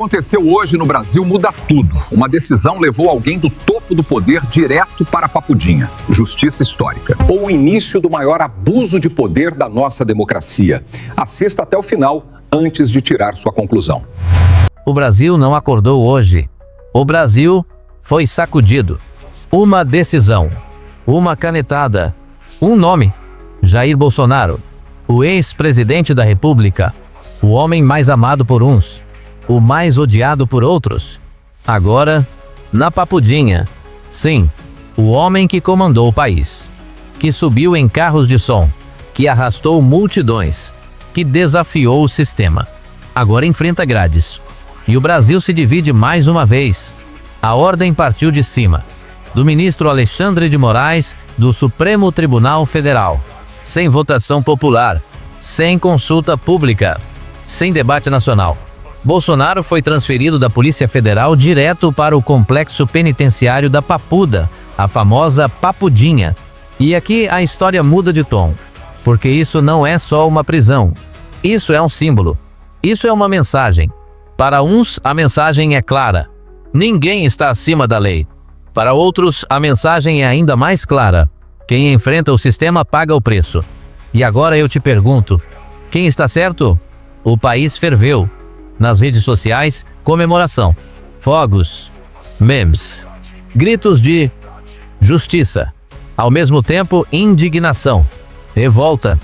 aconteceu hoje no Brasil muda tudo. Uma decisão levou alguém do topo do poder direto para a Papudinha. Justiça histórica. Ou o início do maior abuso de poder da nossa democracia. Assista até o final, antes de tirar sua conclusão. O Brasil não acordou hoje. O Brasil foi sacudido. Uma decisão. Uma canetada. Um nome. Jair Bolsonaro. O ex-presidente da República. O homem mais amado por uns. O mais odiado por outros. Agora, na Papudinha. Sim, o homem que comandou o país. Que subiu em carros de som. Que arrastou multidões. Que desafiou o sistema. Agora enfrenta grades. E o Brasil se divide mais uma vez. A ordem partiu de cima. Do ministro Alexandre de Moraes, do Supremo Tribunal Federal. Sem votação popular. Sem consulta pública. Sem debate nacional. Bolsonaro foi transferido da Polícia Federal direto para o complexo penitenciário da Papuda, a famosa Papudinha. E aqui a história muda de tom, porque isso não é só uma prisão. Isso é um símbolo. Isso é uma mensagem. Para uns, a mensagem é clara. Ninguém está acima da lei. Para outros, a mensagem é ainda mais clara. Quem enfrenta o sistema paga o preço. E agora eu te pergunto, quem está certo? O país ferveu. Nas redes sociais, comemoração, fogos, memes, gritos de justiça. Ao mesmo tempo, indignação, revolta,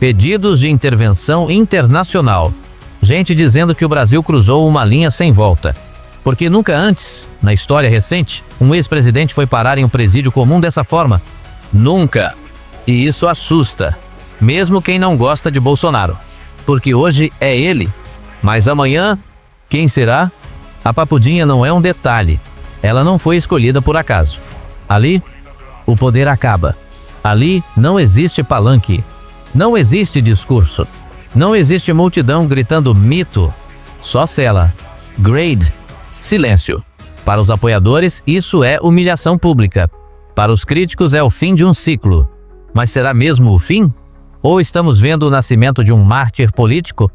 pedidos de intervenção internacional. Gente dizendo que o Brasil cruzou uma linha sem volta. Porque nunca antes, na história recente, um ex-presidente foi parar em um presídio comum dessa forma. Nunca. E isso assusta, mesmo quem não gosta de Bolsonaro. Porque hoje é ele. Mas amanhã, quem será? A Papudinha não é um detalhe. Ela não foi escolhida por acaso. Ali, o poder acaba. Ali não existe palanque. Não existe discurso. Não existe multidão gritando mito. Só cela. Grade. Silêncio. Para os apoiadores, isso é humilhação pública. Para os críticos, é o fim de um ciclo. Mas será mesmo o fim? Ou estamos vendo o nascimento de um mártir político?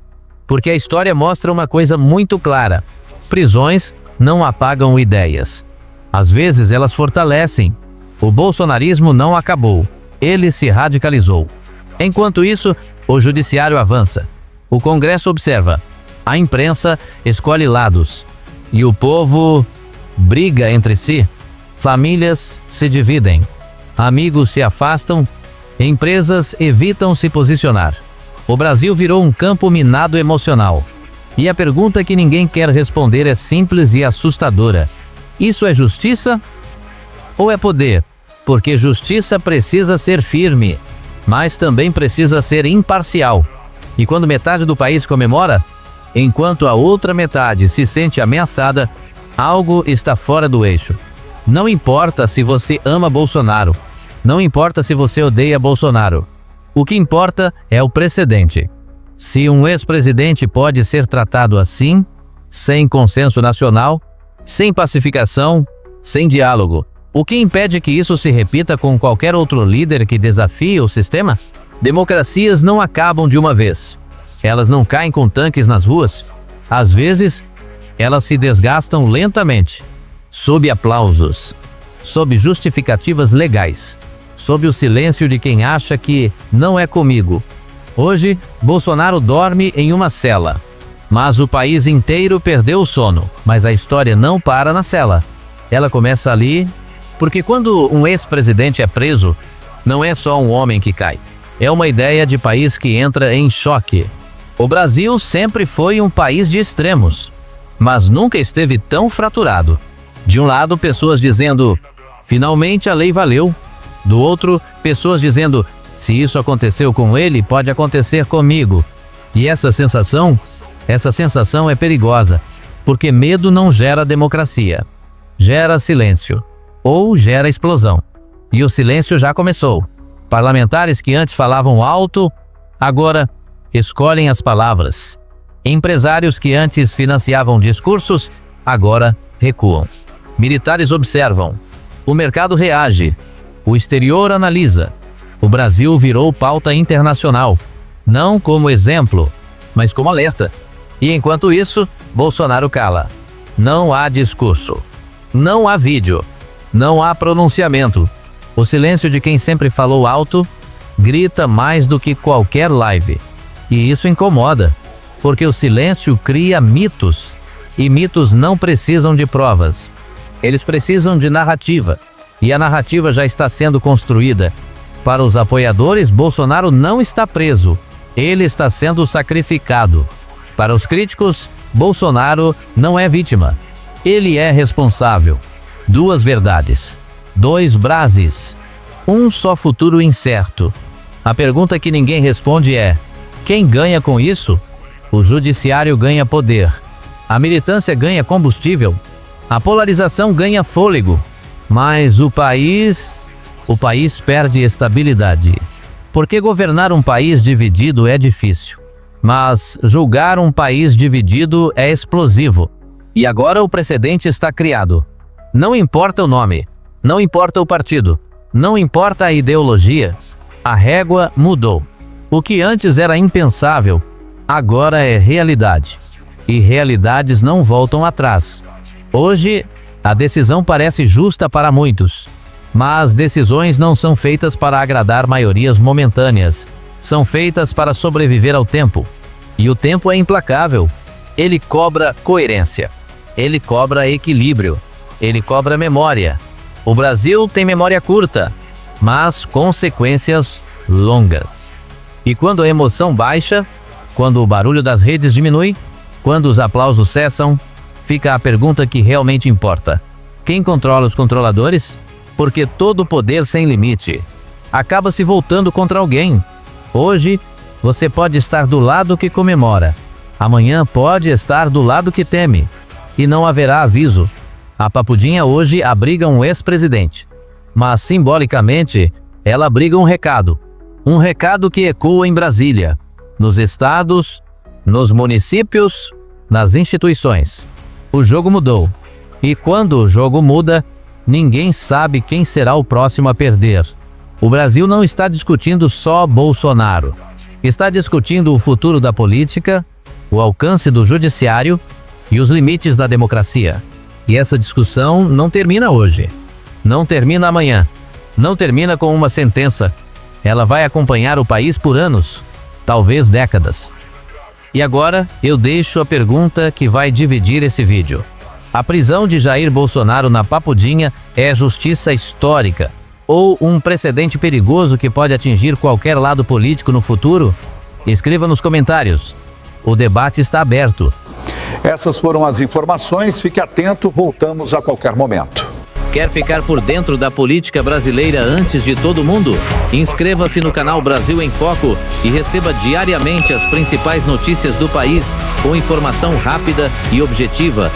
Porque a história mostra uma coisa muito clara. Prisões não apagam ideias. Às vezes elas fortalecem. O bolsonarismo não acabou. Ele se radicalizou. Enquanto isso, o judiciário avança. O Congresso observa. A imprensa escolhe lados. E o povo briga entre si. Famílias se dividem. Amigos se afastam. Empresas evitam se posicionar. O Brasil virou um campo minado emocional. E a pergunta que ninguém quer responder é simples e assustadora. Isso é justiça ou é poder? Porque justiça precisa ser firme, mas também precisa ser imparcial. E quando metade do país comemora, enquanto a outra metade se sente ameaçada, algo está fora do eixo. Não importa se você ama Bolsonaro. Não importa se você odeia Bolsonaro. O que importa é o precedente. Se um ex-presidente pode ser tratado assim, sem consenso nacional, sem pacificação, sem diálogo, o que impede que isso se repita com qualquer outro líder que desafie o sistema? Democracias não acabam de uma vez. Elas não caem com tanques nas ruas. Às vezes, elas se desgastam lentamente, sob aplausos, sob justificativas legais. Sob o silêncio de quem acha que não é comigo. Hoje, Bolsonaro dorme em uma cela. Mas o país inteiro perdeu o sono. Mas a história não para na cela. Ela começa ali, porque quando um ex-presidente é preso, não é só um homem que cai. É uma ideia de país que entra em choque. O Brasil sempre foi um país de extremos, mas nunca esteve tão fraturado. De um lado, pessoas dizendo, finalmente a lei valeu. Do outro, pessoas dizendo, se isso aconteceu com ele, pode acontecer comigo. E essa sensação é perigosa, porque medo não gera democracia. Gera silêncio, ou gera explosão. E o silêncio já começou. Parlamentares que antes falavam alto, agora escolhem as palavras. Empresários que antes financiavam discursos, agora recuam. Militares observam. O mercado reage. O exterior analisa. O Brasil virou pauta internacional. Não como exemplo, mas como alerta. E enquanto isso, Bolsonaro cala. Não há discurso. Não há vídeo. Não há pronunciamento. O silêncio de quem sempre falou alto grita mais do que qualquer live. E isso incomoda, porque o silêncio cria mitos. E mitos não precisam de provas. Eles precisam de narrativa. E a narrativa já está sendo construída. Para os apoiadores, Bolsonaro não está preso. Ele está sendo sacrificado. Para os críticos, Bolsonaro não é vítima. Ele é responsável. Duas verdades. Dois Brasis. Um só futuro incerto. A pergunta que ninguém responde é: quem ganha com isso? O judiciário ganha poder. A militância ganha combustível. A polarização ganha fôlego. Mas o país perde estabilidade. Porque governar um país dividido é difícil. Mas julgar um país dividido é explosivo. E agora o precedente está criado. Não importa o nome, não importa o partido, não importa a ideologia. A régua mudou. O que antes era impensável, agora é realidade. E realidades não voltam atrás. Hoje, a decisão parece justa para muitos. Mas decisões não são feitas para agradar maiorias momentâneas. São feitas para sobreviver ao tempo. E o tempo é implacável. Ele cobra coerência. Ele cobra equilíbrio. Ele cobra memória. O Brasil tem memória curta, mas consequências longas. E quando a emoção baixa, quando o barulho das redes diminui, quando os aplausos cessam, fica a pergunta que realmente importa: quem controla os controladores? Porque todo poder sem limite acaba se voltando contra alguém. Hoje, você pode estar do lado que comemora. Amanhã pode estar do lado que teme. E não haverá aviso. A Papudinha hoje abriga um ex-presidente. Mas, simbolicamente, ela abriga um recado. Um recado que ecoa em Brasília, nos estados, nos municípios, nas instituições. O jogo mudou. E quando o jogo muda, ninguém sabe quem será o próximo a perder. O Brasil não está discutindo só Bolsonaro. Está discutindo o futuro da política, o alcance do judiciário e os limites da democracia. E essa discussão não termina hoje. Não termina amanhã. Não termina com uma sentença. Ela vai acompanhar o país por anos, talvez décadas. E agora eu deixo a pergunta que vai dividir esse vídeo. A prisão de Jair Bolsonaro na Papudinha é justiça histórica ou um precedente perigoso que pode atingir qualquer lado político no futuro? Escreva nos comentários. O debate está aberto. Essas foram as informações. Fique atento, voltamos a qualquer momento. Quer ficar por dentro da política brasileira antes de todo mundo? Inscreva-se no canal Brasil em Foco e receba diariamente as principais notícias do país com informação rápida e objetiva.